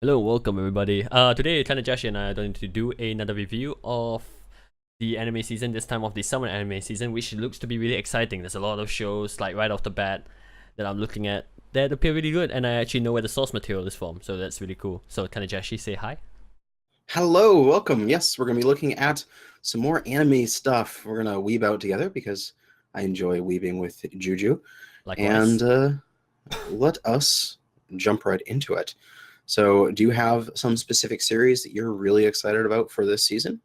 Hello, welcome everybody. Today Kanajashi and I are going to do another review of the anime season, this time of the summer anime season, which looks to be really exciting. There's a lot of shows, like right off the bat, that I'm looking at that appear really good, and I actually know where the source material is from, so that's really cool. So Kanajashi, say hi. Hello, welcome. Yes, we're going to be looking at some more anime stuff. We're going to weeb out together because I enjoy weebing with Juju. Likewise. And let us jump right into it. So, do you have some specific series that you're really excited about for this season?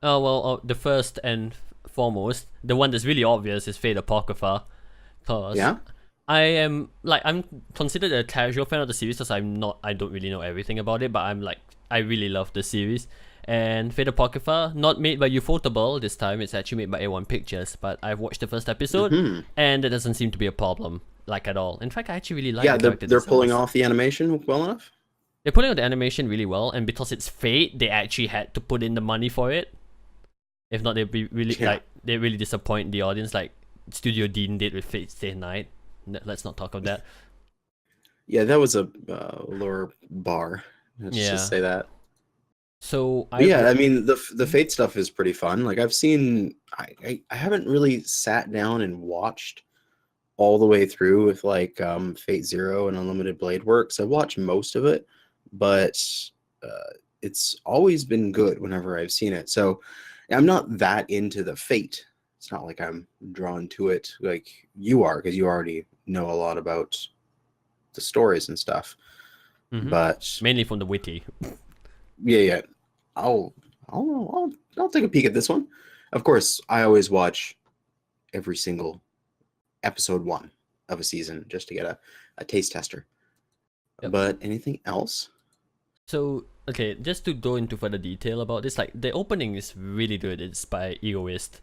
Oh well, the first and foremost, the one that's really obvious is Fate Apocrypha, cause Yeah? I'm considered a casual fan of the series because I don't really know everything about it, but I really love the series. And Fate Apocrypha, not made by Ufotable this time, it's actually made by A1 Pictures, but I've watched the first episode Mm-hmm. and it doesn't seem to be a problem, like at all. In fact, I actually really like Yeah, the they're, character they're pulling designs. off the animation well enough? They're putting out the animation really well, and because it's Fate, they actually had to put in the money for it. If not, Yeah. they really disappoint the audience, like Studio Dean did with Fate Stay Night. Let's not talk of that. Yeah, that was a lower bar. Let's just Yeah. say that. So But I've yeah, I mean the Fate stuff is pretty fun. Like I've seen, I haven't really sat down and watched all the way through with like Fate Zero and Unlimited Blade Works. I watched most of it, but it's always been good whenever I've seen it. So I'm not that into the Fate. It's not like I'm drawn to it like you are because you already know a lot about the stories and stuff. mhm, But mainly from the witty. yeah, I'll I'll take a peek at this one. Of course, I always watch every single episode one of a season just to get a taste tester. Yep. But anything else? So okay, just to go into further detail about this, like the opening is really good. It's by Egoist.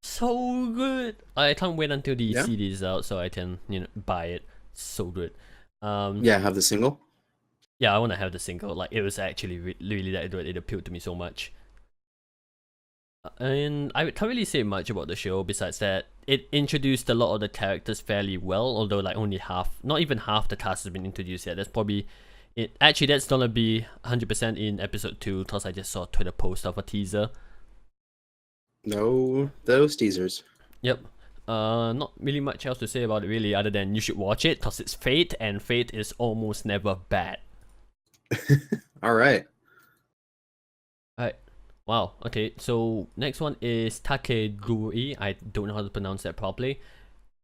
So good. I can't wait until the Yeah, CD is out so I can buy it. So good. Um, yeah. Have the single. yeah, I want to have the single. Like it was actually really that good. It appealed to me so much. And I can't really say much about the show besides that it introduced a lot of the characters fairly well, although like only half, not even half the cast has been introduced yet. That's probably it. Actually, that's gonna be 100% in episode 2 because I just saw a Twitter post of a teaser. No, those teasers. Yep. Not really much else to say about it really, other than you should watch it because it's Fate, and Fate is almost never bad. All right. Alright. Wow. Okay. So next one is Takeguri. I don't know how to pronounce that properly.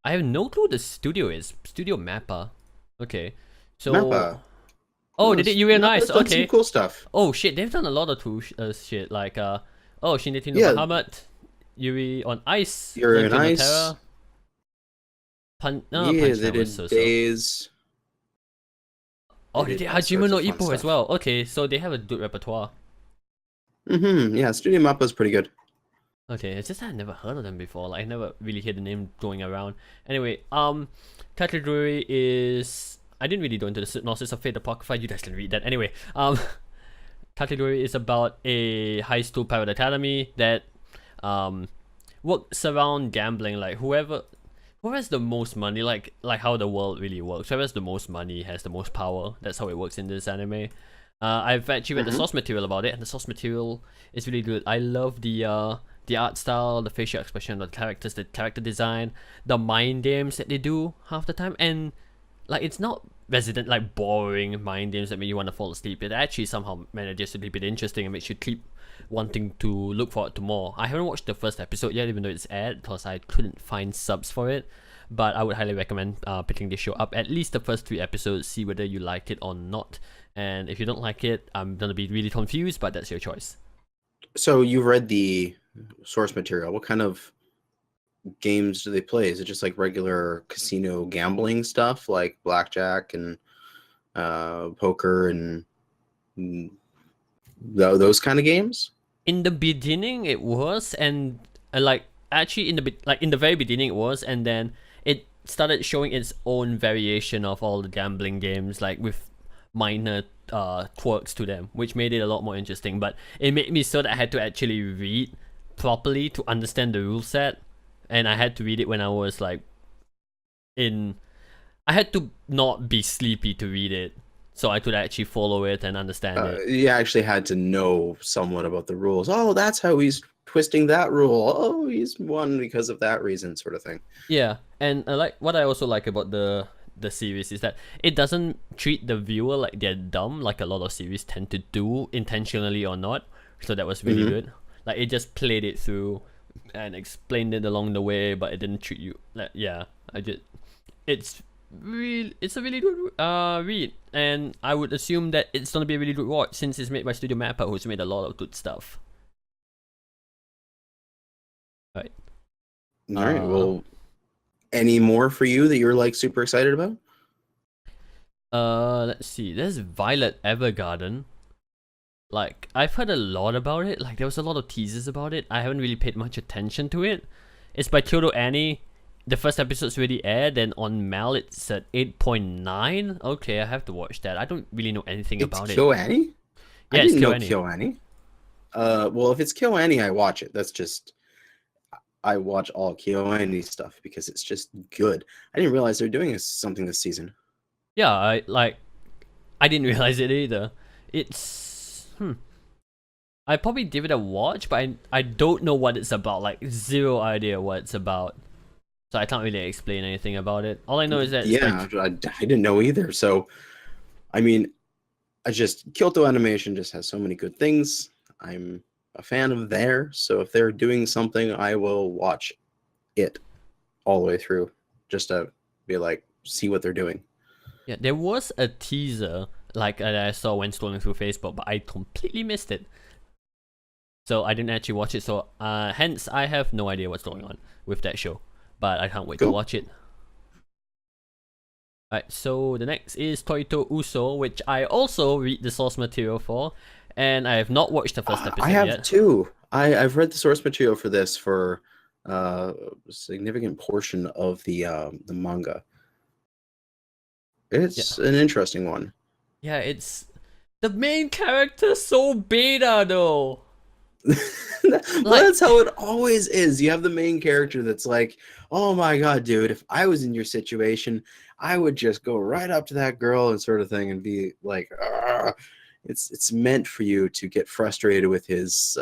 I have no clue the studio is. Studio Mappa. Okay. So Mappa. oh, they did Yuri on Ice. Mappa's done some Okay. cool stuff. Oh shit, they've done a lot of cool shit like oh, Shingeki no Yeah, Bahamut, Yuri on Ice, Yuri on Legend of Ice. Terror, Yeah, Punch they Man was did so. Days. Oh, They they did did all Hajime sorts no of fun Ippo as stuff. well. Okay, so they have a good repertoire. Yeah, Studio Mappa's pretty good. Okay, it's just that I never heard of them before. Like I never really heard the name going around. Anyway, category is I didn't really go into the synopsis of Fate Apocrypha. You guys can read that anyway. Category is about a high school pirate academy that um works around gambling. Like who has the most money, like how the world really works. Whoever has the most money has the most power. That's how it works in this anime. I've actually read the Hmm. source material about it, and the source material is really good. I love the art style, the facial expression of the characters, the character design, the mind games that they do half the time, and like it's not resident like boring mind games that make you want to fall asleep. It actually somehow manages to be a bit interesting and makes you keep wanting to look forward to more. I haven't watched the first episode yet, even though it's aired, because I couldn't find subs for it. But I would highly recommend picking this show up. At least the first 3 episodes, see whether you like it or not. And if you don't like it, I'm gonna be really confused, but that's your choice. So you read the source material. What kind of games do they play? Is it just like regular casino gambling stuff like blackjack and poker and mm, those kind of games? In the beginning, it was, and like actually in the very beginning, it was, and then it started showing its own variation of all the gambling games, like with minor quirks to them, which made it a lot more interesting. But it made me so that I had to actually read properly to understand the rule set, and I had to read it when I was like in. I had to not be sleepy to read it, so I could actually follow it and understand it. You actually had to know somewhat about the rules. Oh, that's how he's twisting that rule. Oh, he's won because of that reason, sort of thing. Yeah, and like what I also like about the series is that it doesn't treat the viewer like they're dumb, like a lot of series tend to do, intentionally or not. So that was really Hmm. good. Like it just played it through and explained it along the way, but it didn't treat you like, yeah. I just it's it's a really good read, and I would assume that it's gonna be a really good watch since it's made by Studio Mappa, who's made a lot of good stuff. Right. All right. Uh, Well, any more for you that you're like super excited about? let's see. There's Violet Evergarden. Like I've heard a lot about it. Like there was a lot of teasers about it. I haven't really paid much attention to it. It's by Kyoto Annie. The first episode's already aired, and on Mal it's at 8.9. Okay, I have to watch that. I don't really know anything It's about it. KyoAni? I Yeah, it's didn't know KyoAni. KyoAni. Well, if it's KyoAni, I watch it. That's just I watch all KyoAni stuff because it's just good. I didn't realize they're doing something this season. Yeah, I didn't realize it either. It's I probably give it a watch, but I don't know what it's about. Like zero idea what it's about. So I can't really explain anything about it. All I know is that it's by Yeah, I didn't know either. So, I mean, I just Kyoto Animation just has so many good things. I'm a fan of theirs, so if they're doing something, I will watch it all the way through just to be like, see what they're doing. yeah, there was a teaser like that I saw when scrolling through Facebook, but I completely missed it. So I didn't actually watch it. So hence I have no idea what's going on with that show. But I can't wait to Cool. watch it. Alright, so the next is Toito Uso, which I also read the source material for, and I have not watched the first episode I have yet. two. I've read the source material for this for a significant portion of the manga. Yeah. It's an interesting one. Yeah, it's the main character so beta though. Well, Like that's how it always is. You have the main character that's like, "Oh my god, dude! If I was in your situation, I would just go right up to that girl and sort of thing, and be like, "Argh." It's meant for you to get frustrated with his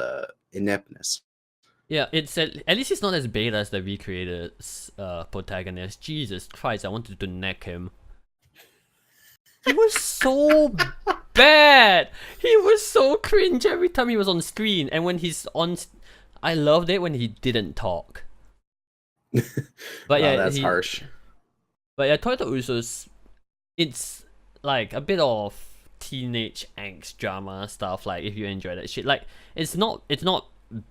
ineptness. yeah, it's at least it's not as beta as the recreated protagonist. Jesus Christ, I wanted to neck him. He was so bad. He was so cringe every time he was on screen, and when he's on, I loved it when he didn't talk. But Wow, yeah, that's harsh. But yeah, Toyota Usos, it's like a bit of teenage angst drama stuff. Like if you enjoy that shit, like it's not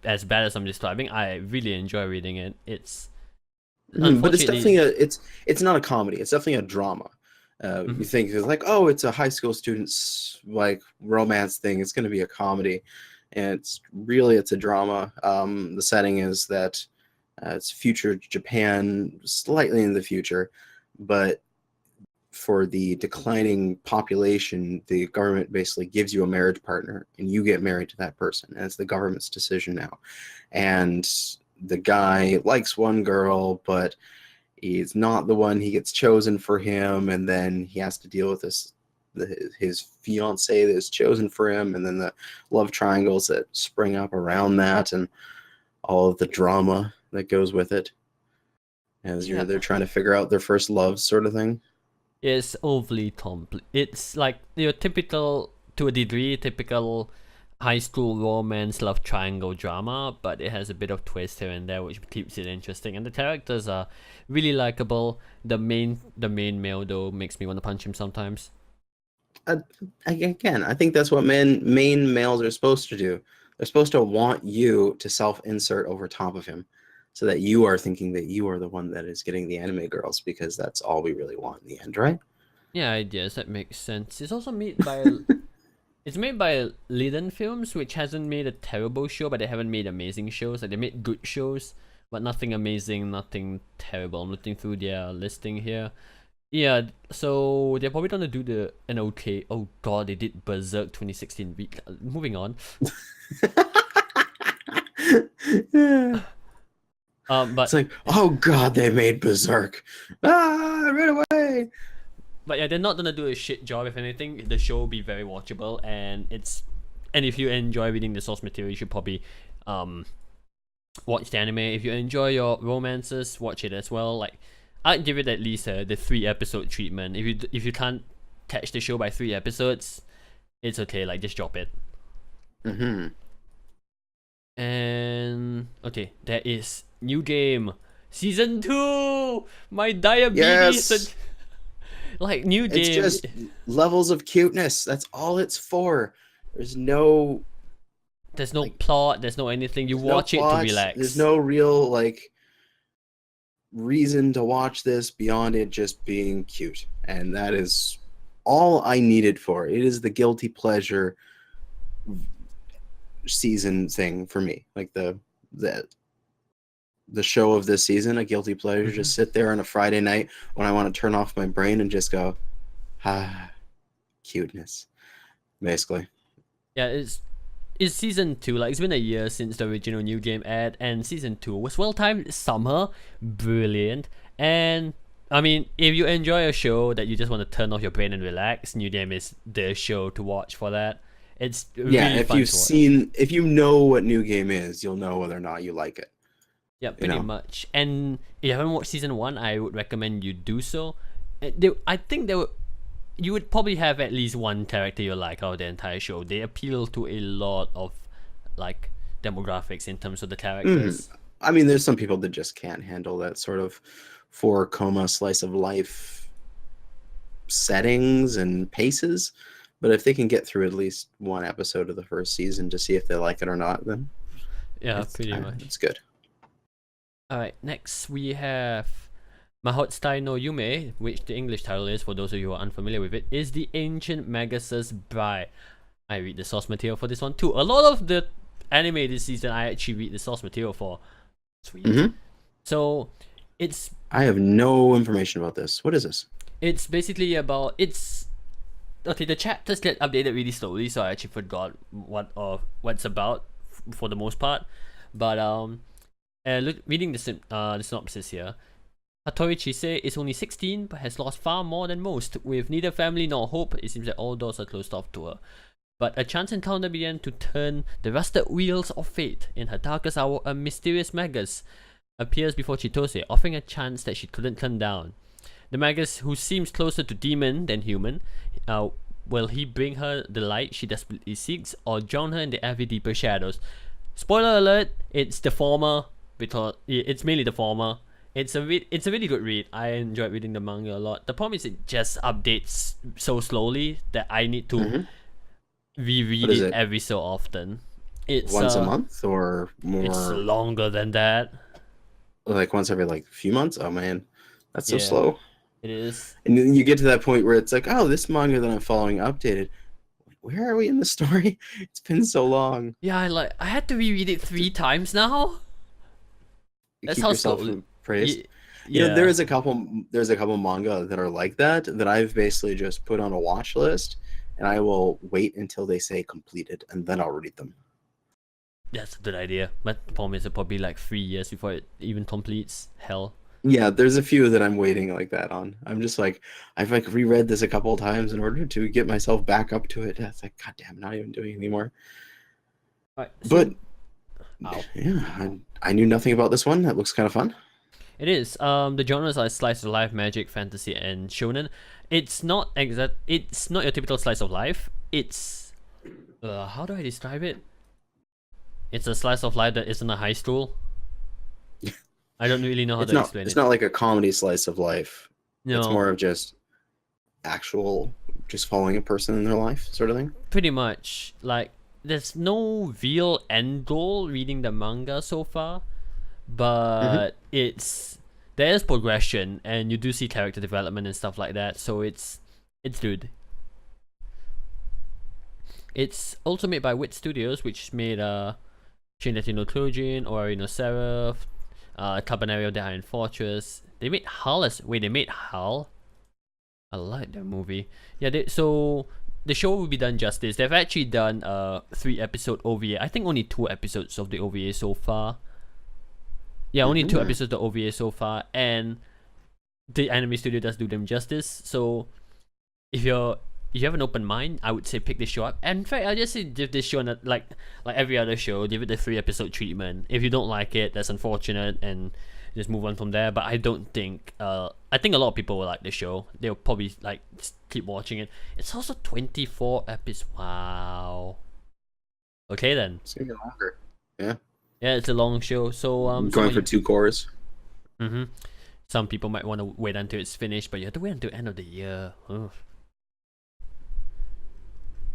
as bad as I'm describing. I really enjoy reading it. It's But it's unfortunately, definitely it's not a comedy. It's definitely a drama. You mhm. think it's like, oh, it's a high school students like romance thing. It's going to be a comedy, and it's a drama. The setting is that it's future Japan, slightly in the future, but for the declining population, the government basically gives you a marriage partner, and you get married to that person. And it's the government's decision now. And the guy likes one girl, but he's not the one. He gets chosen for him, and then he has to deal with his fiance that is chosen for him, and then the love triangles that spring up around that, and all of the drama that goes with it as Yeah, they're trying to figure out their first love, sort of thing. it's overly complex. It's like your typical, to a degree, typical high school romance love triangle drama, but it has a bit of twist here and there, which keeps it interesting. And the characters are really likable. The main male though makes me want to punch him sometimes. uh, Again, I think that's what main males are supposed to do. They're supposed to want you to self-insert over top of him, so that you are thinking that you are the one that is getting the anime girls, because that's all we really want in the end, right? Yeah, I guess that makes sense. It's made by Liden Films, which hasn't made a terrible show, but they haven't made amazing shows. Like they made good shows, but nothing amazing, nothing terrible. I'm looking through their listing here. Yeah, so they're probably gonna do an okay. Oh god, they did Berserk 2016 week. Moving on. But It's like, oh god, they made Berserk. Ah, right away. But yeah, they're not gonna do a shit job. If anything, the show will be very watchable, and if you enjoy reading the source material, you should probably um watch the anime. If you enjoy your romances, watch it as well. Like, I'd give it at least the 3 episode treatment. If you can't catch the show by 3 episodes, it's okay. Like, just drop it. Mm-hmm. And okay, there is new game season 2. My diabetes. Yes. Like, new game. It's just levels of cuteness. That's all it's for. There's no plot. There's no anything. You watch it to relax. There's no real like reason to watch this beyond it just being cute, and that is all I need it for. It is the guilty pleasure season thing for me. Like the show of this season, a guilty pleasure. Mm-hmm. Just sit there on a Friday night when I want to turn off my brain and just go, cuteness, basically. Yeah, it's season 2. Like, it's been a year since the original New Game aired, and season 2 was well timed. Summer, brilliant. And I mean, if you enjoy a show that you just want to turn off your brain and relax, New Game is the show to watch for that. It's really if fun you've to watch. if you know what New Game is, you'll know whether or not you like it. Yeah, pretty much. And if you haven't watched season 1, I would recommend you do so. I think you would probably have at least one character you like out of the entire show. They appeal to a lot of like demographics in terms of the characters. I mean, there's some people that just can't handle that sort of 4 slice of life settings and paces. But if they can get through at least one episode of the first season to see if they like it or not, then pretty much. It's good. Alright, next we have Mahotsutai no Yume, which the English title is, for those of you who are unfamiliar with it, is the Ancient Magus' Bride. I read the source material for this one too. A lot of the anime this season I actually read the source material for. Sweet. Mm-hmm. So, I have no information about this. What is this? It's basically about... Okay, the chapters get updated really slowly, so I actually forgot what's about for the most part. But reading the synopsis here, Hattori Chise is only 16 but has lost far more than most. With neither family nor hope, it seems that all doors are closed off to her. But a chance encounter began to turn the rusted wheels of fate. In her darkest hour, a mysterious Magus appears before Chitose, offering a chance that she couldn't turn down. The Magus, who seems closer to demon than human, will he bring her the light she desperately seeks, or drown her in the ever deeper shadows? Spoiler alert, it's the former, because it's mainly the former. It's a really good read. I enjoyed reading the manga a lot. The problem is it just updates so slowly that I need to reread it every so often. It's once a month or more? It's longer than that. Like once every few months? Oh man, that's so slow. It is. And then you get to that point where it's like, oh, this manga that I'm following updated. Where are we in the story? It's been so long. Yeah, I had to reread it 3 times now. That's how slow. Praise. You know, there's a couple manga that are like that I've basically just put on a watch list, and I will wait until they say completed, and then I'll read them. That's a good idea. But the problem is, it probably 3 years before it even completes. Hell. Yeah, there's a few that I'm waiting like that on. I'm just like, I've reread this a couple of times in order to get myself back up to it. It's like, God damn, not even doing it anymore. Right, so, but yeah, I knew nothing about this one. That looks kind of fun. It is. The genres are slice of life, magic, fantasy, and shonen. It's not your typical slice of life. It's how do I describe it? It's a slice of life that isn't a high school. I don't really know how to explain it. It's not like a comedy slice of life. No. It's more of just just following a person in their life sort of thing. Pretty much. There's no real end goal reading the manga so far, but there's progression, and you do see character development and stuff like that, so it's good. It's also made by Wit Studios, which made Shingeki no Kyojin, Ori no Seraph, Cabaneri of the Iron Fortress. They made Hull they made Hull? I like that movie. Yeah, so the show will be done justice. They've actually done a 3-episode OVA. I think only 2 episodes of the OVA so far. Yeah, only 2 episodes of the OVA so far, and the anime studio does do them justice. So if you have an open mind, I would say pick this show up. And in fact, I just say give this show like every other show, give it the 3 episode treatment. If you don't like it, that's unfortunate, and just move on from there. But I don't think I think a lot of people will like the show. They'll probably like keep watching it. It's also 24 episodes. Wow. Okay then. It's gonna get longer. Yeah. Yeah, it's a long show. So Going for 2 cores. Mm-hmm. Some people might want to wait until it's finished, but you have to wait until end of the year. Ugh.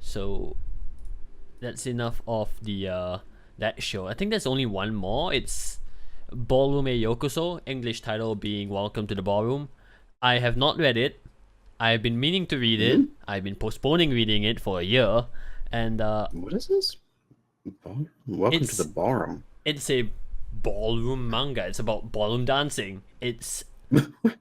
So that's enough of the that show. I think there's only one more. It's Ballroom e Yokoso, English title being Welcome to the Ballroom. I have not read it. I've been meaning to read it. I've been postponing reading it for a year. And what is this? Welcome to the Ballroom. It's a ballroom manga. It's about ballroom dancing. It's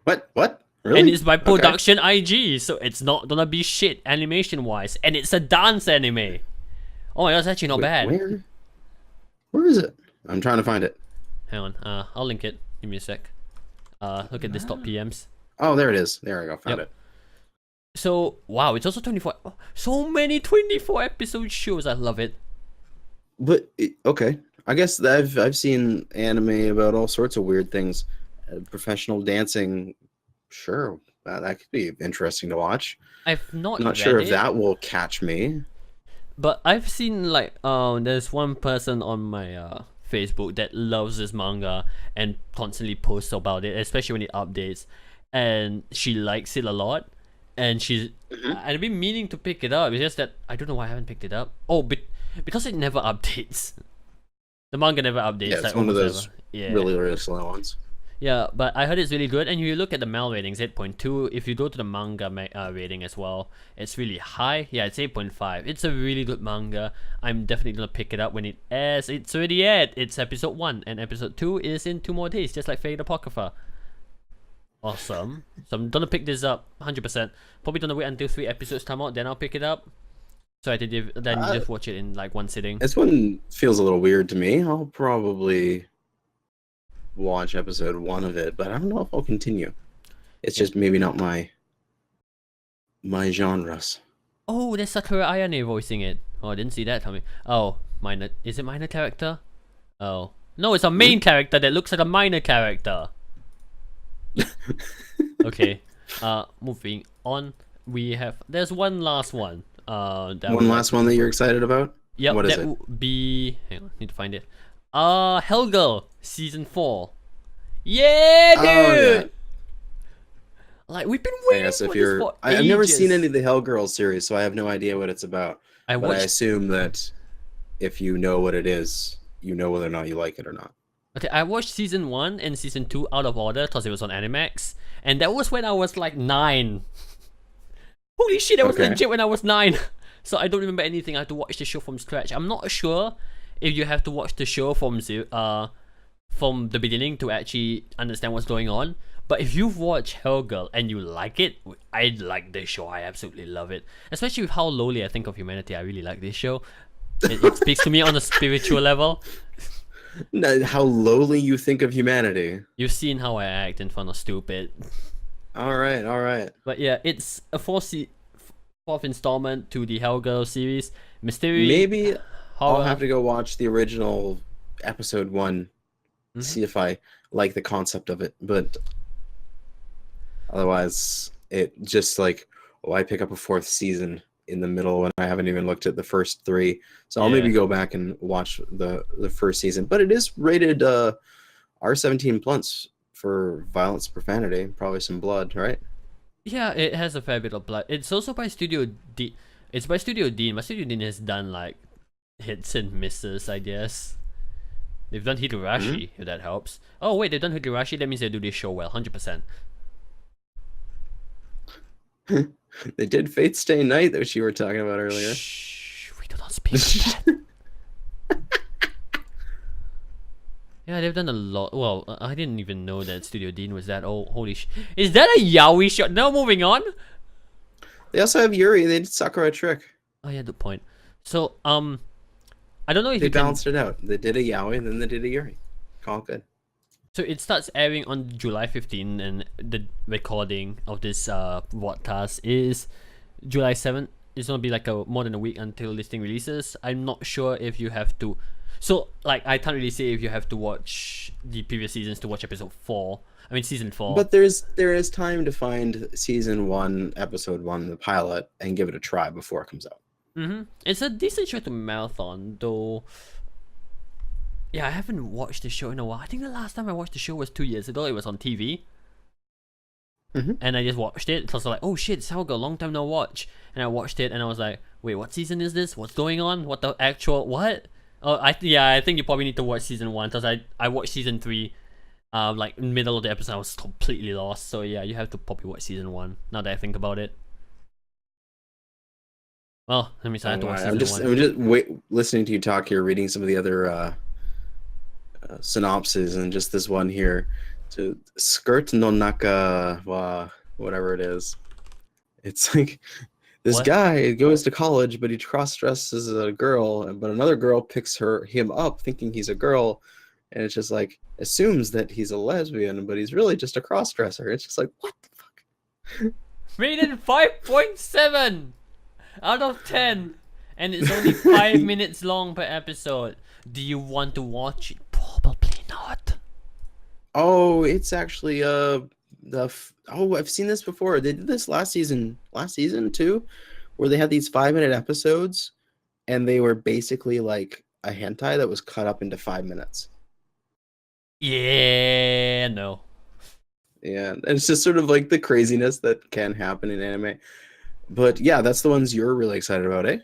what? Really? And it's by Production IG, so it's not gonna be shit animation wise. And it's a dance anime. Oh my god, that's actually not bad. Where is it? I'm trying to find it. Hang on, I'll link it. Give me a sec. Look at this top PMs. Oh, there it is. There I go. Found it. So wow, it's also 24. Oh, so many 24 episode shows. I love it. But okay, I guess I've seen anime about all sorts of weird things. Professional dancing, sure, that could be interesting to watch. I've not sure if that will catch me. But I've seen like there's one person on my Facebook that loves this manga and constantly posts about it, especially when it updates, and she likes it a lot. And I've been meaning to pick it up. It's just that I don't know why I haven't picked it up. Oh, because it never updates. The manga never updates. Yeah, it's like one of those really slow ones. Yeah, but I heard it's really good. And you look at the MAL ratings, 8.2. If you go to the manga rating as well, it's really high. Yeah, it's 8.5. It's a really good manga. I'm definitely gonna pick it up when it airs. It's already aired. It's episode 1, and episode 2 is in 2 more days, just like Fate Apocrypha. Awesome. So I'm gonna pick this up 100%. Probably gonna wait until 3 episodes come out, then I'll pick it up. So I did then just watch it in like one sitting. This one feels a little weird to me. I'll probably watch episode 1 of it, but I don't know if I'll continue. It's just maybe not my genres. Oh, there's Sakura Ayane voicing it. Oh, I didn't see that coming. Oh, minor. Is it minor character? Oh. No, it's a main character that looks like a minor character. Okay. Moving on. There's one last one. One last one that you're excited about? Yep, what is that it? would be, hang on, need to find it. Hellgirl season 4. Yeah, dude. Oh, yeah. Like we've been waiting for this for I've never seen any of the Hellgirl series, so I have no idea what it's about. I assume that if you know what it is, you know whether or not you like it or not. Okay, I watched season 1 and season 2 out of order because it was on Animax, and that was when I was like 9. Holy shit, that was legit when I was 9. So I don't remember anything. I had to watch the show from scratch. I'm not sure if you have to watch the show from the beginning to actually understand what's going on. But if you've watched Hellgirl and you like it, I like this show. I absolutely love it. Especially with how lowly I think of humanity. I really like this show. It speaks to me on a spiritual level. How lowly you think of humanity. You've seen how I act in front of stupid. All right. But yeah, it's a fourth installment to the Hellgirl series. Mystery. Maybe horror. I'll have to go watch the original episode 1, see if I like the concept of it. But otherwise, it just like, I pick up a 4th season in the middle when I haven't even looked at the first 3. So I'll maybe go back and watch the first season. But it is rated R17 plus for violence, profanity, probably some blood, right? Yeah, it has a fair bit of blood. It's also by Studio D. It's by Studio Dean. But Studio Dean has done like hits and misses, I guess. They've done Higurashi, if that helps. Oh wait, they've done Higurashi. That means they do this show well, 100%. They did Fate Stay Night, which you were talking about earlier. Shh, we do not speak of that. Yeah, they've done a lot. Well, I didn't even know that Studio Dean was that old. Holy sh! Is that a yaoi shot? No, moving on. They also have Yuri. They did Sakura Trick. Oh yeah, good point. So I don't know if they balanced it out. They did a yaoi and then they did a Yuri. All good. So it starts airing on July 15, and the recording of this podcast is July 7th. It's gonna be like a more than a week until this thing releases. I'm not sure if you have to. So like I can't really say if you have to watch the previous seasons to watch episode 4. I mean season 4. But there is time to find season 1, episode 1, the pilot, and give it a try before it comes out. It's a decent show to marathon, though. Yeah, I haven't watched the show in a while. I think the last time I watched the show was 2 years ago. It was on TV. And I just watched it. So I was like, oh shit, it's Helga, long time no watch. And I watched it and I was like, wait, what season is this? What's going on? What the actual what? Oh, I think you probably need to watch season 1 because I watched season 3. Like in the middle of the episode, I was completely lost. So yeah, you have to probably watch season 1. Now that I think about it. Well, let me say I have to watch season 1. I'm just listening to you talk here, reading some of the other synopses, and just this one here, to skirt no naka wa whatever it is. It's like this What? guy goes to college, but he cross-dresses as a girl, but another girl picks him up thinking he's a girl, and it's just like assumes that he's a lesbian, but he's really just a cross-dresser. It's just like, what the fuck? Rated 5.7 out of 10, and it's only 5 minutes long per episode. Do you want to watch it? Probably not. Oh, it's actually I've seen this before. They did this last season too, where they had these 5-minute episodes, and they were basically like a hentai that was cut up into 5 minutes. Yeah, no. Yeah, and it's just sort of like the craziness that can happen in anime. But yeah, that's the ones you're really excited about, eh?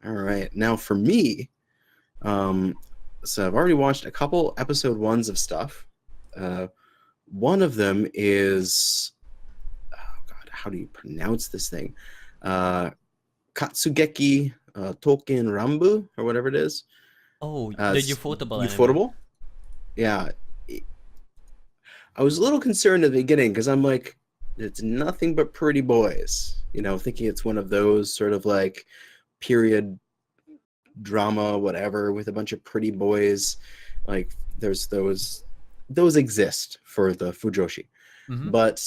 All right. Now for me, so I've already watched a couple episode 1s of stuff. One of them is, oh God, how do you pronounce this thing? Katsugeki Token Rambu, or whatever it is. Oh, the Ufotable anime. Ufotable? Yeah. I was a little concerned at the beginning because I'm like, it's nothing but pretty boys, thinking it's one of those sort of like period drama, whatever, with a bunch of pretty boys. Like there's those exist for the Fujoshi, but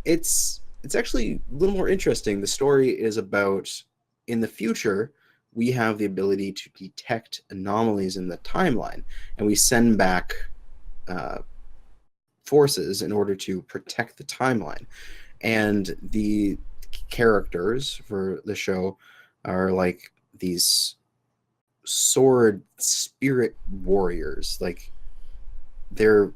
it's actually a little more interesting. The story is about, in the future, we have the ability to detect anomalies in the timeline, and we send back forces in order to protect the timeline. And the characters for the show are like these sword spirit warriors. Like they're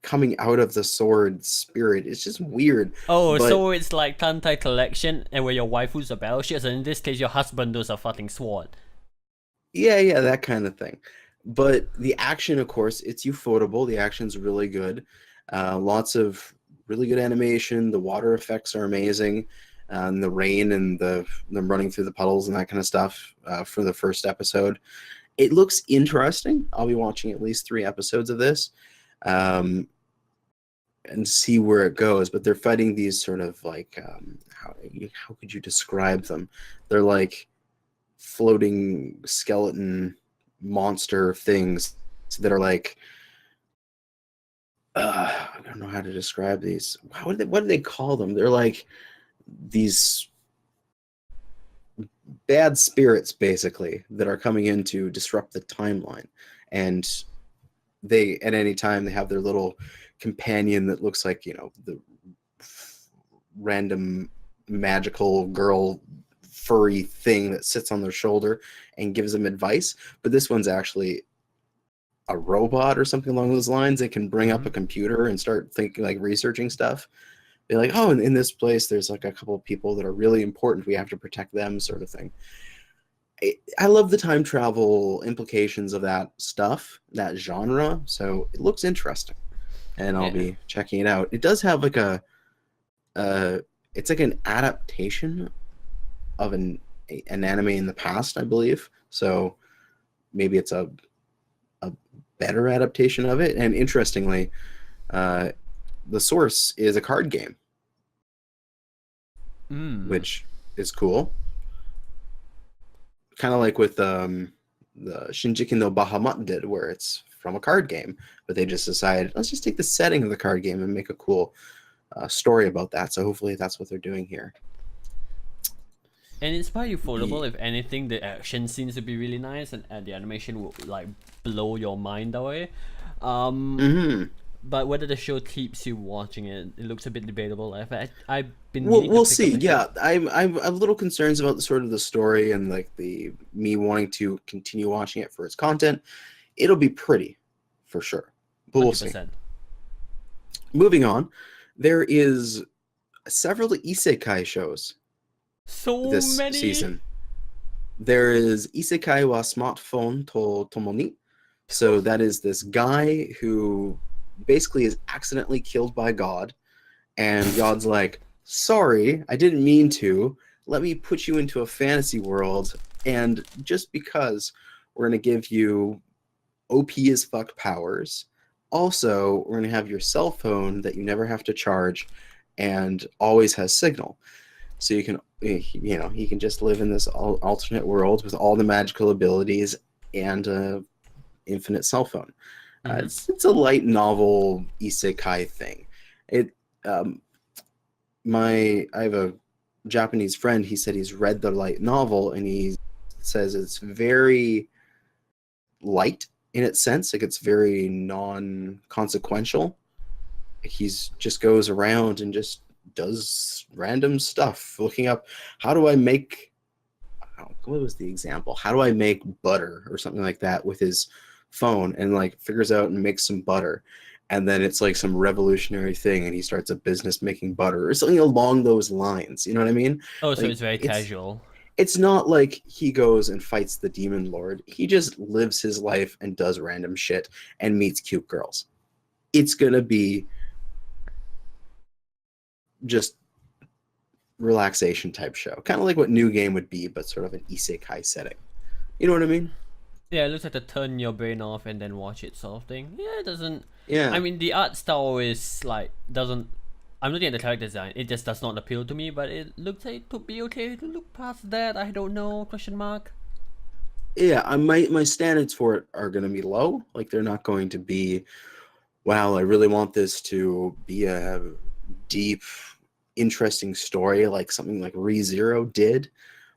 coming out of the sword spirit. It's just weird. Oh, so it's like Tantai Collection, and where your waifu's a battleship, and in this case, your husband does a fucking sword. Yeah, that kind of thing. But the action, of course, it's ufotable. The action's really good. Lots of really good animation. The water effects are amazing. And the rain and them running through the puddles and that kind of stuff for the first episode. It looks interesting. I'll be watching at least 3 episodes of this and see where it goes. But they're fighting these sort of like, how could you describe them? They're like floating skeleton monster things that are like, I don't know how to describe these. What do they call them? They're like these bad spirits, basically, that are coming in to disrupt the timeline. And they, at any time, they have their little companion that looks like, the random magical girl furry thing that sits on their shoulder and gives them advice. But this one's actually a robot or something along those lines. They can bring up a computer and start thinking, like researching stuff. Be like, oh, in this place, there's like a couple of people that are really important. We have to protect them, sort of thing. I love the time travel implications of that stuff, that genre. So it looks interesting, and I'll be checking it out. It does have like it's like an adaptation of an anime in the past, I believe. So maybe it's a better adaptation of it. And interestingly, the source is a card game, which is cool. Kind of like with the Shinjiki no Bahamut did, where it's from a card game, but they just decided, let's just take the setting of the card game and make a cool story about that. So hopefully that's what they're doing here. And it's quite affordable. Yeah. If anything, the action seems to be really nice, and the animation will like blow your mind away. Hmm. But whether the show keeps you watching it, it looks a bit debatable. I've been We'll meaning to we'll pick up see. the show. Yeah, I'm a little concerns about the sort of the story and like the me wanting to continue watching it for its content. It'll be pretty, for sure, but we'll see. 100%. Moving on, there is several isekai shows So this many. season. There is Isekai wa Smartphone to Tomoni. So that is this guy who basically is accidentally killed by God, and God's like, "Sorry, I didn't mean to. Let me put you into a fantasy world, and just because we're gonna give you OP as fuck powers, also we're gonna have your cell phone that you never have to charge, and always has signal." So you can, he can just live in this alternate world with all the magical abilities and infinite cell phone. Mm-hmm. It's a light novel isekai thing. It I have a Japanese friend. He said he's read the light novel and he says it's very light in its sense. Like it's very non-consequential. He's just goes around and just does random stuff, looking up how do I make, what was the example? How do I make butter or something like that with his phone, and like figures out and makes some butter. And then it's like some revolutionary thing and he starts a business making butter or something along those lines. You know what I mean? Oh, so Like it's very casual. it's not like he goes and fights the demon lord. He just lives his life and does random shit and meets cute girls. It's gonna be just relaxation type show, kind of like what New Game would be, but sort of an isekai setting. You know what I mean? Yeah, it looks like to turn your brain off and then watch it sort of thing. Yeah, it doesn't. I Yeah. mean, the art style is like doesn't. I'm looking at the character design. It just does not appeal to me. But it looks like it could be okay to look past that. I don't know. Question mark. Yeah, my standards for it are going to be low. Like they're not going to be, wow, I really want this to be a deep, interesting story like something like ReZero did,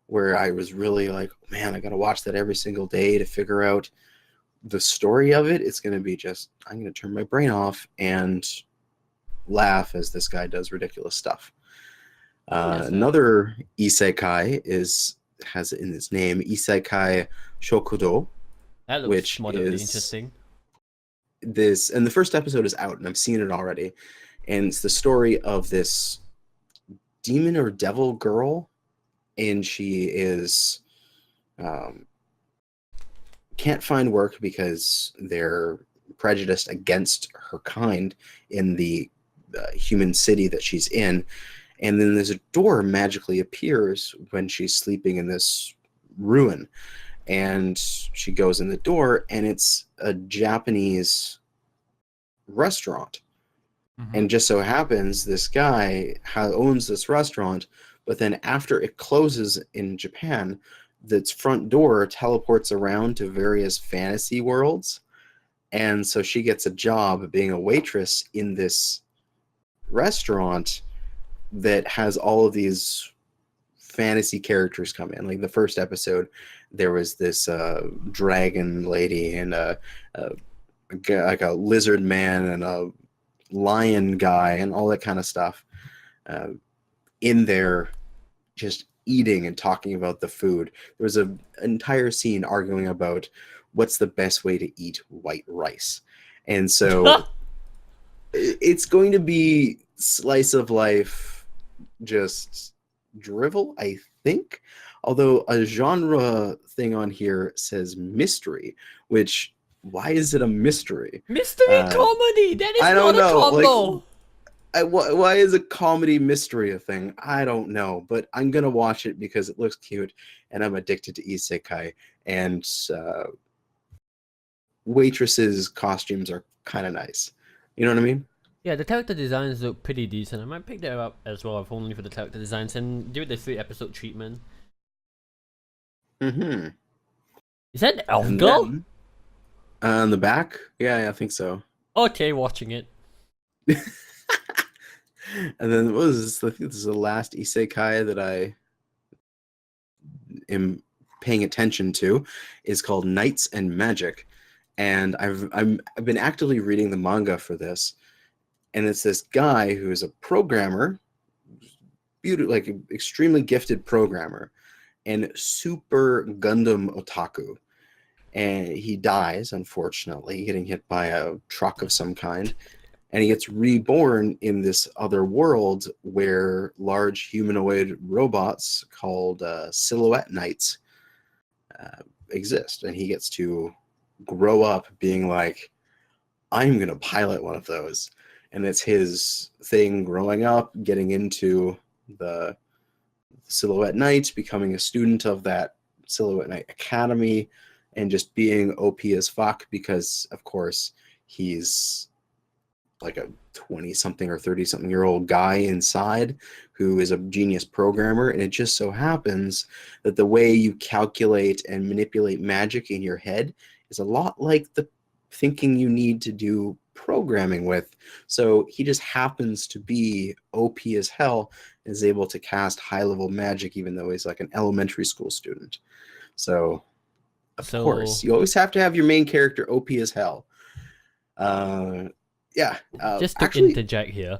where I was really like, man, I got to watch that every single day to figure out the story of it. It's going to be just, I'm going to turn my brain off and laugh as this guy does ridiculous stuff. Yes, Another isekai has in its name Isekai Shokudo, that looks which moderately is interesting. this, and the first episode is out and I've seen it already, and it's the story of this demon or devil girl, and she is um, can't find work because they're prejudiced against her kind in the human city that she's in. And then there's a door magically appears when she's sleeping in this ruin, and she goes in the door and it's a Japanese restaurant. Mm-hmm. And just so happens this guy owns this restaurant, but then after it closes in Japan, its front door teleports around to various fantasy worlds. And so she gets a job being a waitress in this restaurant that has all of these fantasy characters come in. Like the first episode, there was this dragon lady and like a lizard man and a lion guy and all that kind of stuff uh, in there, just eating and talking about the food. There was an entire scene arguing about what's the best way to eat white rice. And so it's going to be slice of life, just drivel, I think. Although a genre thing on here says mystery, which, why is it a mystery? Mystery Uh, comedy. That is I not don't a know. Like, combo. why is a comedy mystery a thing? I don't know, but I'm gonna watch it because it looks cute, and I'm addicted to isekai. And waitresses' costumes are kind of nice. You know what I mean? Yeah, the character designs look pretty decent. I might pick that up as well, if only for the character designs and give it the 3 episode treatment. Mm-hmm. Is that the Elf And Girl? then on the back, yeah, I think so. Okay, watching it. And then what was this? I think this is the last isekai that I am paying attention to, is called Knights and Magic. And I've been actively reading the manga for this, and it's this guy who is a programmer, like an extremely gifted programmer, and super Gundam otaku. And he dies, unfortunately, getting hit by a truck of some kind. And he gets reborn in this other world where large humanoid robots called silhouette knights exist. And he gets to grow up being like, I'm going to pilot one of those. And it's his thing growing up, getting into the Silhouette Knights, becoming a student of that Silhouette Knight Academy, and just being OP as fuck because, of course, he's like a 20-something or 30-something-year-old guy inside who is a genius programmer. And it just so happens that the way you calculate and manipulate magic in your head is a lot like the thinking you need to do programming with. So he just happens to be OP as hell and is able to cast high-level magic even though he's like an elementary school student. So, of course, you always have to have your main character OP as hell. Yeah. Just to actually, interject here,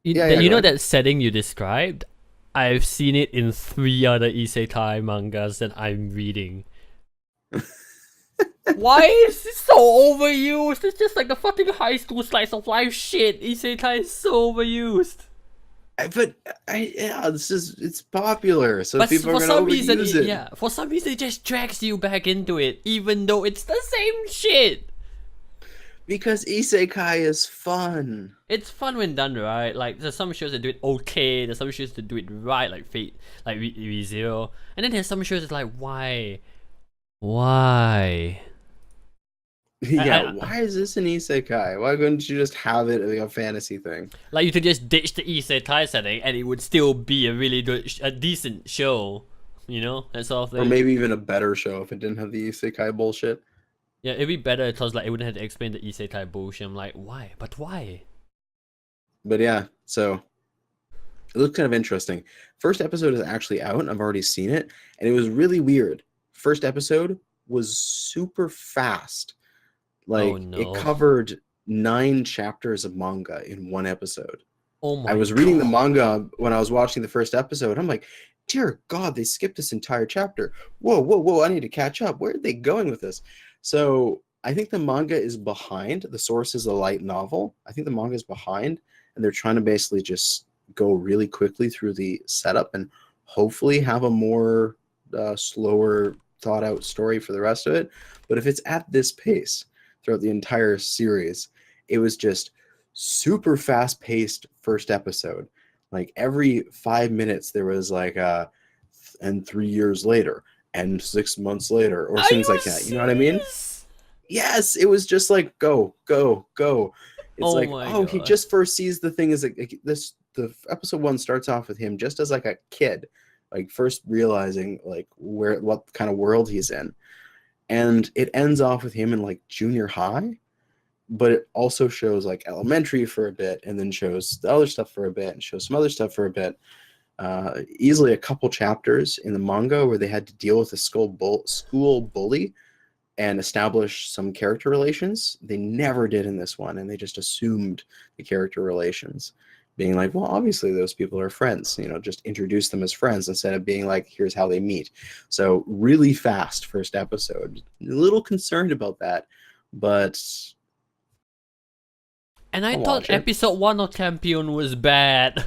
you know that setting you described? I've seen it in 3 other isekai mangas that I'm reading. Why is this so overused? It's just like the fucking high school slice of life shit. Isekai is so overused. It's popular, so But people are for gonna some reason, overuse it. yeah, for some reason it just drags you back into it, even though it's the same shit. Because isekai is fun. It's fun when done right. Like there's some shows that do it okay. There's some shows that do it right, like Fate, like ReZero. And then there's some shows that's like, why? Yeah, why is this an isekai? Why couldn't you just have it like a fantasy thing? Like you could just ditch the isekai setting and it would still be a really good, a decent show. You know, that sort of thing. Or maybe even a better show if it didn't have the isekai bullshit. Yeah, it'd be better because like it wouldn't have to explain the isekai bullshit. I'm like, why? But why? But yeah, so it looks kind of interesting. First episode is actually out. I've already seen it, and it was really weird. First episode was super fast. Like, Oh no. it covered 9 chapters of manga in one episode. Oh my I was reading the manga when I was watching the first episode. I'm like, dear God, they skipped this entire chapter. Whoa, I need to catch up. Where are they going with this? So I think the manga is behind. The source is a light novel. I think the manga is behind, and they're trying to basically just go really quickly through the setup and hopefully have a more slower, thought-out story for the rest of it. But if it's at this pace throughout the entire series, it was just super fast-paced first episode. Like every 5 minutes there was like and 3 years later and 6 months later or things like that. You know what I mean? Yes, it was just like go. It's like, oh, he just first sees the thing as like this. The episode 1 starts off with him just as like a kid, like first realizing like what kind of world he's in, and it ends off with him in like junior high, but it also shows like elementary for a bit, and then shows the other stuff for a bit, and shows some other stuff for a bit. Easily a couple chapters in the manga where they had to deal with a school bully and establish some character relations. They never did in this one, and they just assumed the character relations, being like, well, obviously those people are friends, you know, just introduce them as friends instead of being like, here's how they meet. So really fast first episode. A little concerned about that, but and I thought episode 1 of Champion was bad.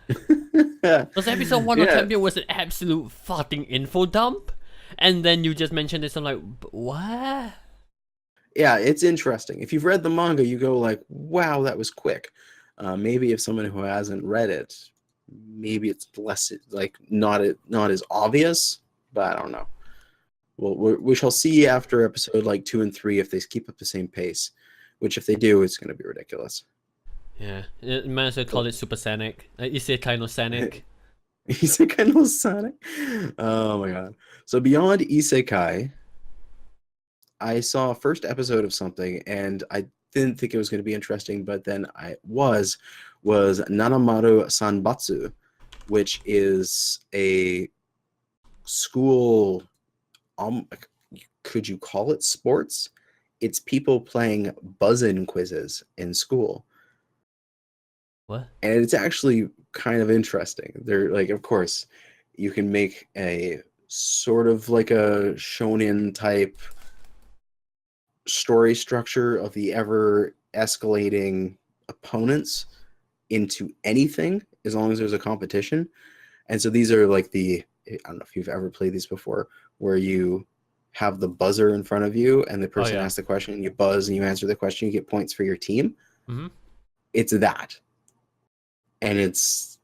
Because episode 1 of Champion was an absolute fucking info dump. And then you just mentioned this, I'm like, what? Yeah, it's interesting. If you've read the manga, you go like, wow, that was quick. Maybe if someone who hasn't read it, maybe it's less, like, not as obvious, but I don't know. Well, we shall see after episode like 2 and 3 if they keep up the same pace, which if they do, it's going to be ridiculous. Yeah, you might as well call it Supersonic. Isekai no Sonic. Isekai no Sonic. Oh my god. So beyond Isekai, I saw a first episode of something and I didn't think it was going to be interesting, but then I was, was Nanamaru Sanbatsu, which is a school, could you call it sports? It's people playing buzz-in quizzes in school. What? And it's actually kind of interesting. They're like, of course, you can make a sort of like a shonen type story structure of the ever escalating opponents into anything as long as there's a competition. And so these are like I don't know if you've ever played these before, where you have the buzzer in front of you and the person yeah. asks the question, you buzz and you answer the question, you get points for your team. Mm-hmm. It's that. And it's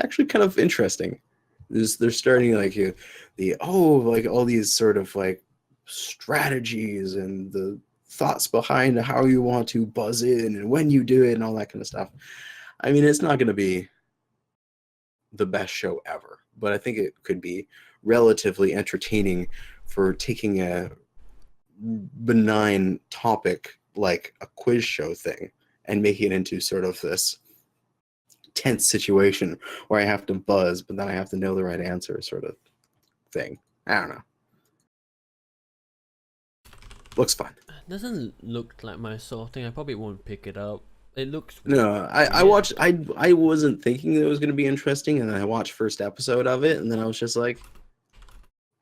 actually kind of interesting. They're starting like like all these sort of like strategies and the thoughts behind how you want to buzz in and when you do it and all that kind of stuff. I mean, it's not going to be the best show ever, but I think it could be relatively entertaining for taking a benign topic like a quiz show thing and making it into sort of this tense situation where I have to buzz, but then I have to know the right answer sort of thing. I don't know. Looks fun. Doesn't look like my sort of thing. I probably won't pick it up. It looks No, I weird. watched. I wasn't thinking it was going to be interesting, and then I watched first episode of it, and then I was just like,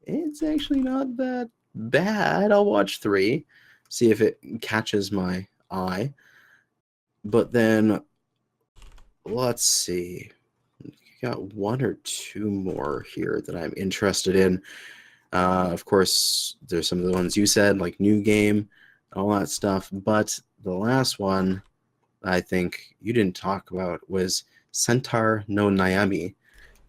it's actually not that bad. I'll watch 3, see if it catches my eye. But then let's see. Got 1 or 2 more here that I'm interested in. Of course, there's some of the ones you said, like New Game, all that stuff. But the last one I think you didn't talk about was Centaur no Nayami.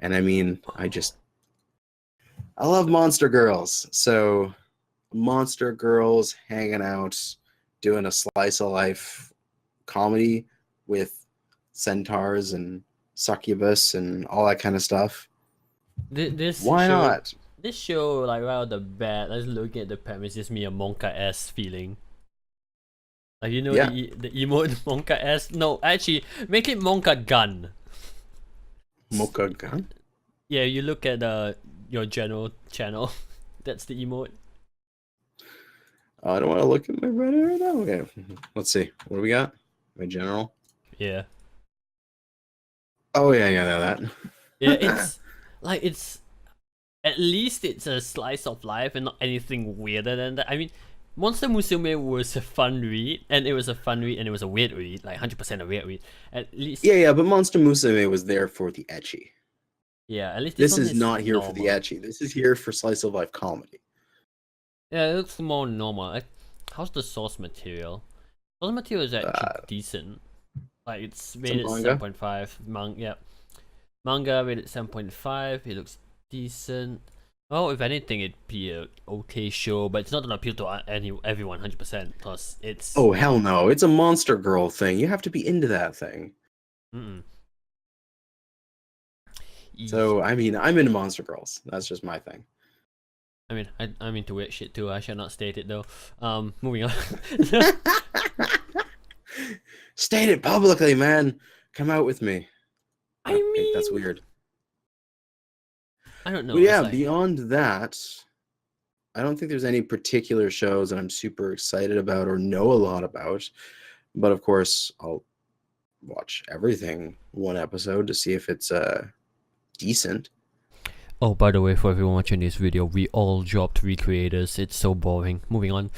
And I mean, I love Monster Girls. So Monster Girls hanging out, doing a slice of life comedy with centaurs and succubus and all that kind of stuff. This Why show, not? this show, like right off the bat, let's look at the premise. Gives me a Monka-esque feeling. Like Yeah. the emote Monka-esque. No, actually, make it Monka Gun. Mocha Gun? Yeah, you look at your general channel. That's the emote. I don't want to look at my Reddit right now. Okay, let's see. What do we got? My general. Yeah. Oh yeah, that. Yeah, it's like it's at least it's a slice of life and not anything weirder than that. I mean, Monster Musume was a fun read, and it was a fun read, and it was a weird read, like 100% a weird read. At least, Yeah, but Monster Musume was there for the ecchi. yeah, at least This one is is not here for the normal. ecchi. This is here for slice of life comedy. Yeah, it looks more normal. How's the source material? Source material is actually decent. Like it's rated manga. 7.5. Yeah, manga rated 7.5. It looks decent. Well, if anything, it'd be a okay show, but it's not gonna appeal to everyone 100% because it's. Oh hell no! It's a Monster Girl thing. You have to be into that thing. Mm-mm. So I mean, I'm into Monster Girls. That's just my thing. I mean, I'm into weird shit too. I shall not state it though. Moving on. State it publicly, man. Come out with me. I Okay, mean, that's weird. I don't know. But yeah, like, beyond that, I don't think there's any particular shows that I'm super excited about or know a lot about. But of course, I'll watch everything 1 episode to see if it's decent. oh, by the way, for everyone watching this video, we all dropped 3 creators. It's so boring. Moving on.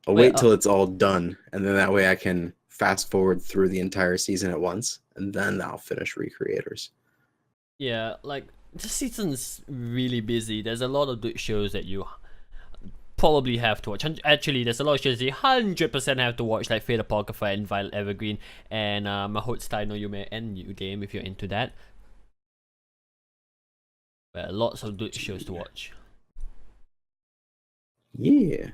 I'll wait till it's all done, and then that way I can fast forward through the entire season at once, and then I'll finish Recreators. Yeah, like this season's really busy. There's a lot of good shows that you probably have to watch. Actually, there's a lot of shows you 100% have to watch, like Fate Apocrypha and Violet Evergreen, and Mahout Style no Yume and New Game if you're into that. But lots of good shows to watch. Yeah.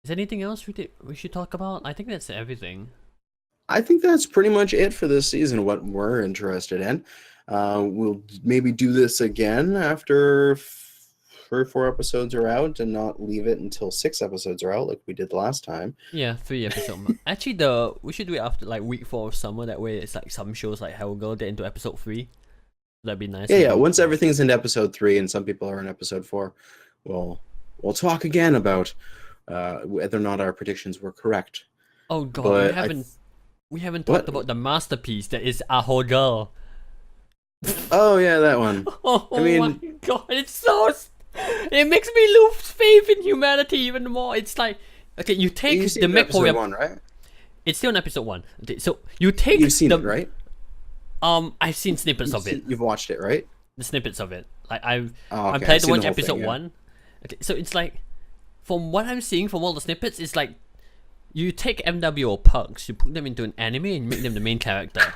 Is there anything else we should talk about? I think that's everything. I think that's pretty much it for this season, what we're interested in. We'll maybe do this again after 3 or 4 episodes are out and not leave it until 6 episodes are out like we did last time. Yeah, 3 episodes. Actually, we should do it after like week 4 of summer. That way, it's like some shows like Hellgirl get into episode 3. That'd be nice. Yeah. Once everything's in episode 3 and some people are in episode 4, we'll talk again about whether or not our predictions were correct. Oh god, But we haven't talked about the masterpiece that is A Whole Girl. Oh yeah, that one. Oh I mean, my god, it makes me lose faith in humanity even more. It's like, okay, you take you've the seen mech episode warrior. 1, right? It's still in episode 1. Okay, so you take You've seen it, right? I've seen snippets of it. You've watched it, right? The snippets of it. Like I Oh, okay. planning I've to seen watch the whole episode thing, yeah. 1. Okay, so it's like, from what I'm seeing from all the snippets, it's like you take MWO pugs, you put them into an anime and make them the main character.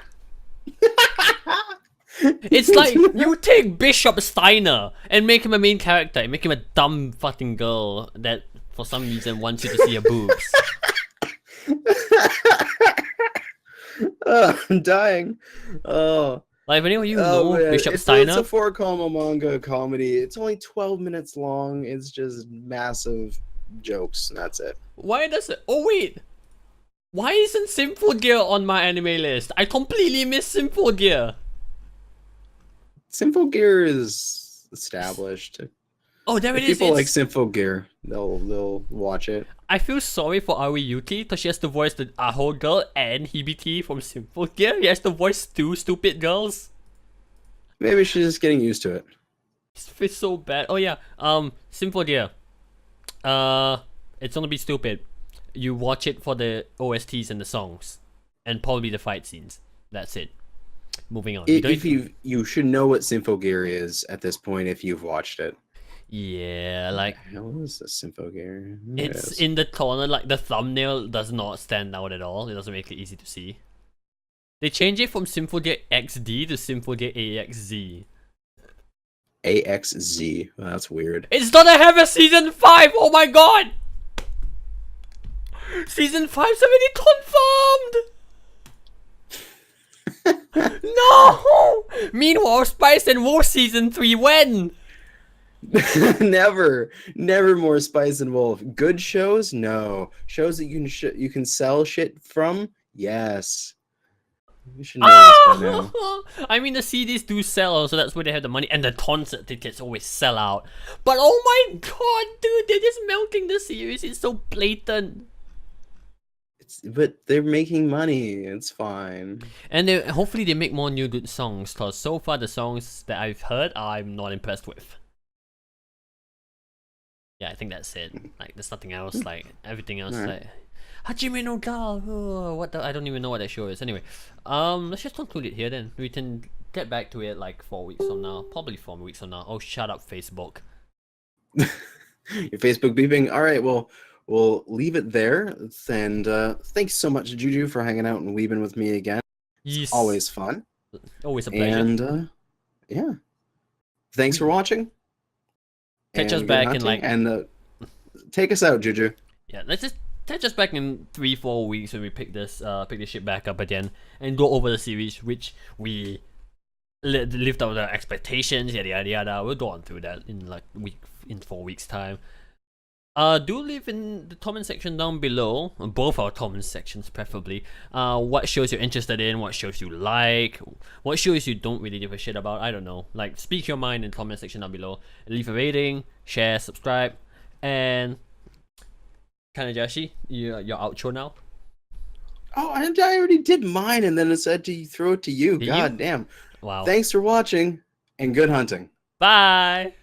It's like you take Bishop Steiner and make him a main character and make him a dumb fucking girl that for some reason wants you to see her boobs. I'm dying. Oh. Like if anyone you know man. Bishop It's Steiner, a 4-koma manga comedy. It's only 12 minutes long. It's just massive jokes, and that's it. why does it? Oh wait, why isn't Sinful Gear on my anime list? I completely missed Sinful Gear. Sinful Gear is established. Oh, there If it is. people like Sinful Gear, they'll watch it. I feel sorry for Aoi Yuki because she has to voice the Aho girl and Hibiki from Sinful Gear. He has to voice 2 stupid girls. Maybe she's just getting used to it. It feels so bad. Oh yeah, Sinful Gear. It's gonna be stupid. You watch it for the OSTs and the songs, and probably the fight scenes. That's it. Moving on. If you should know what Sinful Gear is at this point if you've watched it. Yeah, like What is the Sinful Gear? it's in the corner. Like the thumbnail does not stand out at all. It doesn't make it easy to see. They changed it from Sinful Gear XD to Sinful Gear AXZ. AXZ. Oh, that's weird. It's gonna have a season 5! Oh my god! Season 5's already confirmed! No! Meanwhile, Spice and Wolf season 3 when? Never more Spice and Wolf. Good shows? No. Shows that you can sell shit from? Yes. You should know this by now. I mean, the CDs do sell, so that's where they have the money, and the concert tickets always sell out. But oh my god, dude, they're just milking the series. It's so blatant. But they're making money. It's fine. And hopefully they make more new good songs, because so far the songs that I've heard, I'm not impressed with. Yeah, I think that's it. Like, there's nothing else. Like, everything else, Alright. like Hajime no Gal. I don't even know what that show is. Anyway, let's just conclude it here then. We can get back to it like 4 weeks from now, probably 4 weeks from now. Oh, shut up, Facebook. Your Facebook beeping. All right, well, we'll leave it there. And thanks so much, Juju, for hanging out and weebing with me again. Yes. Always fun. Always a pleasure. And yeah, thanks for watching. Catch us And good back in hunting, like and take us out, Juju. yeah. Let's just catch us back in 3-4 weeks when we pick this shit back up again and go over the series, which we lived up to our expectations. Yada yada yada. We'll go on through that in 4 weeks time. Do leave in the comment section down below, both our comment sections preferably, what shows you're interested in, what shows you like, what shows you don't really give a shit about. I don't know. Like, speak your mind in the comment section down below. Leave a rating, share, subscribe, and Kanajashi, your outro now. Oh, I already did mine, and then it said to throw it to you. Did God you? damn. Wow. Thanks for watching, and good hunting. Bye!